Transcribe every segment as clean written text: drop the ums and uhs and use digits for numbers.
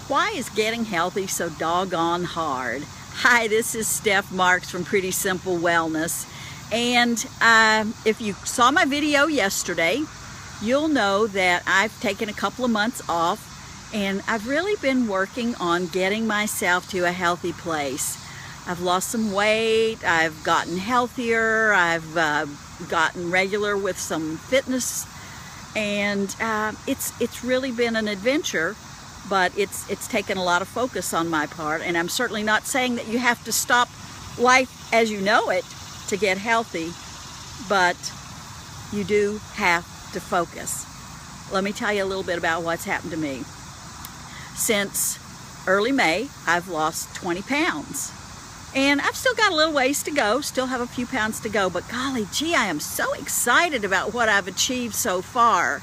Why is getting healthy so doggone hard? Hi, this is Steph Marks from Pretty Simple Wellness. And if you saw my video yesterday, you'll know that I've taken a couple of months off and I've really been working on getting myself to a healthy place. I've lost some weight, I've gotten healthier, I've gotten regular with some fitness, and it's really been an adventure. But it's taken a lot of focus on my part, and I'm certainly not saying that you have to stop life as you know it to get healthy, but you do have to focus. Let me tell you a little bit about what's happened to me. Since early May, I've lost 20 pounds. And I've still got a little ways to go, still have a few pounds to go, but golly gee, I am so excited about what I've achieved so far.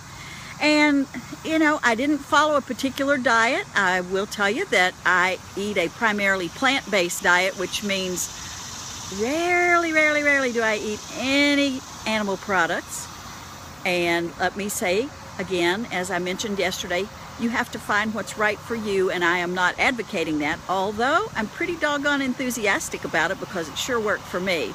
And, you know, I didn't follow a particular diet. I will tell you that I eat a primarily plant-based diet, which means rarely do I eat any animal products. And let me say, again, as I mentioned yesterday, you have to find what's right for you, and I am not advocating that, although I'm pretty doggone enthusiastic about it because it sure worked for me.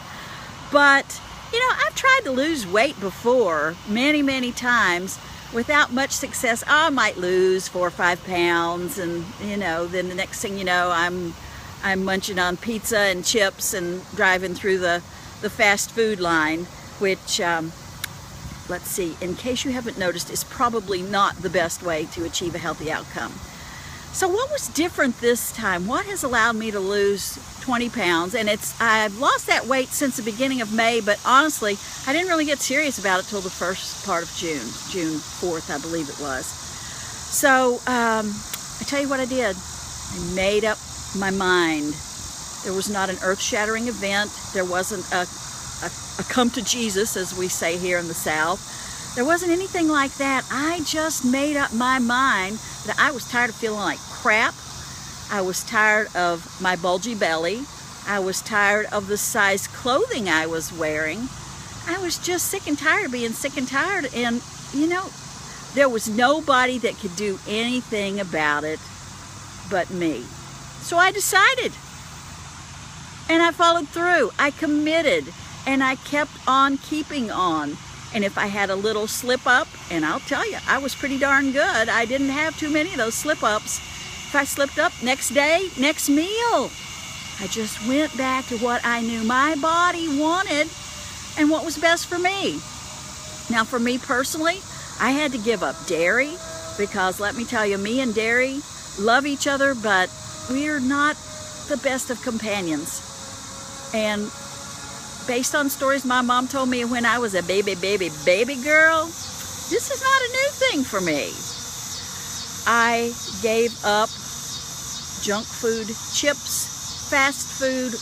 But, you know, I've tried to lose weight before many times, without much success. I might lose 4 or 5 pounds, and you know, then the next thing you know, I'm munching on pizza and chips and driving through the fast food line, which let's see, in case you haven't noticed, is probably not the best way to achieve a healthy outcome. So what was different this time? What has allowed me to lose 20 pounds? And I've lost that weight since the beginning of May, but honestly, I didn't really get serious about it till the first part of June 4th, I believe it was. So I tell you what I did. I made up my mind. There was not an earth-shattering event. There wasn't a come to Jesus, as we say here in the South. There wasn't anything like that. I just made up my mind that I was tired of feeling like crap. I was tired of my bulgy belly. I was tired of the size clothing I was wearing. I was just sick and tired of being sick and tired. And, you know, there was nobody that could do anything about it but me. So I decided. And I followed through. I committed. And I kept on keeping on. And if I had a little slip up, and I'll tell you, I was pretty darn good. I didn't have too many of those slip ups. If I slipped up, next day, next meal. I just went back to what I knew my body wanted and what was best for me. Now for me personally, I had to give up dairy because let me tell you, me and dairy love each other, but we're not the best of companions. And based on stories my mom told me when I was a baby girl, this is not a new thing for me. I gave up junk food, chips, fast food,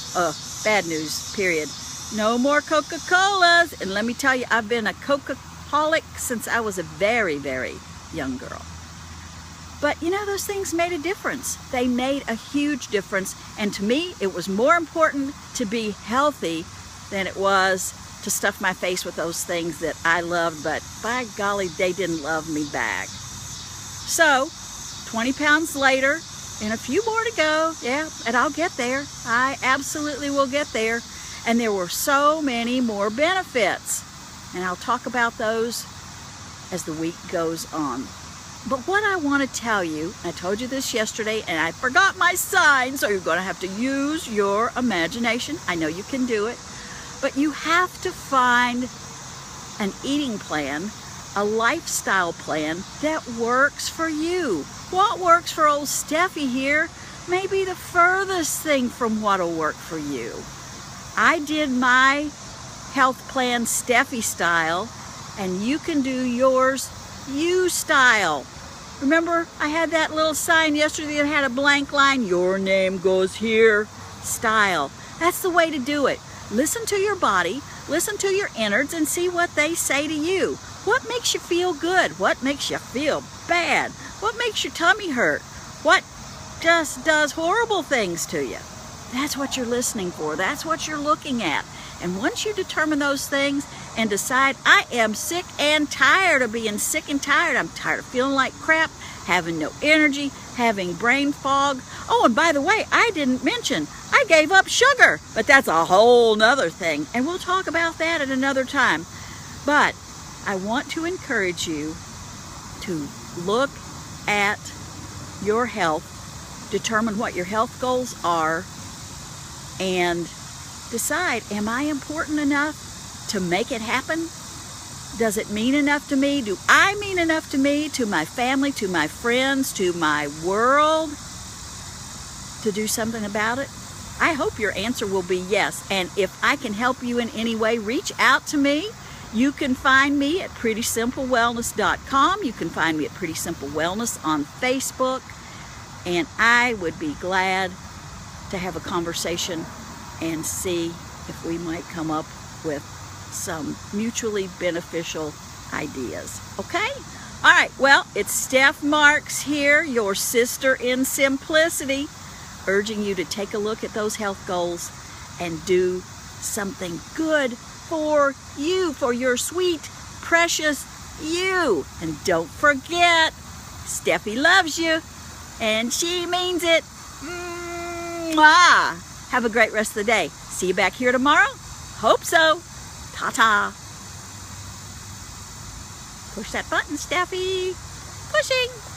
bad news, period. No more Coca-Colas. And let me tell you, I've been a Coca-holic since I was a very young girl. But you know, those things made a difference. They made a huge difference. And to me, it was more important to be healthy than it was to stuff my face with those things that I loved, but by golly, they didn't love me back. So, 20 pounds later, and a few more to go, yeah, and I'll get there. I absolutely will get there. And there were so many more benefits. And I'll talk about those as the week goes on. But what I want to tell you, I told you this yesterday, and I forgot my sign, so you're going to have to use your imagination. I know you can do it. But you have to find an eating plan, a lifestyle plan that works for you. What works for old Steffi here may be the furthest thing from what'll work for you. I did my health plan Steffi style, and you can do yours you style. Remember, I had that little sign yesterday that had a blank line, your name goes here, style. That's the way to do it. Listen to your body, listen to your innards, and see what they say to you. What makes you feel good? What makes you feel bad? What makes your tummy hurt? What just does horrible things to you? That's what you're listening for. That's what you're looking at. And once you determine those things and decide I am sick and tired of being sick and tired. I'm tired of feeling like crap, having no energy, having brain fog. Oh, and by the way, I didn't mention I gave up sugar, but that's a whole nother thing, and we'll talk about that at another time. But I want to encourage you to look at your health, determine what your health goals are, and decide, am I important enough to make it happen? Does it mean enough to me? Do I mean enough to me, to my family, to my friends, to my world, to do something about it? I hope your answer will be yes. And if I can help you in any way, reach out to me. You can find me at PrettySimpleWellness.com. You can find me at Pretty Simple Wellness on Facebook. And I would be glad to have a conversation and see if we might come up with some mutually beneficial ideas. Okay? All right, well, it's Steph Marks here, your sister in simplicity, urging you to take a look at those health goals and do something good for you, for your sweet, precious you. And don't forget, Steffi loves you, and she means it. Mwah! Have a great rest of the day. See you back here tomorrow? Hope so. Ta-ta. Push that button, Steffi. Pushing.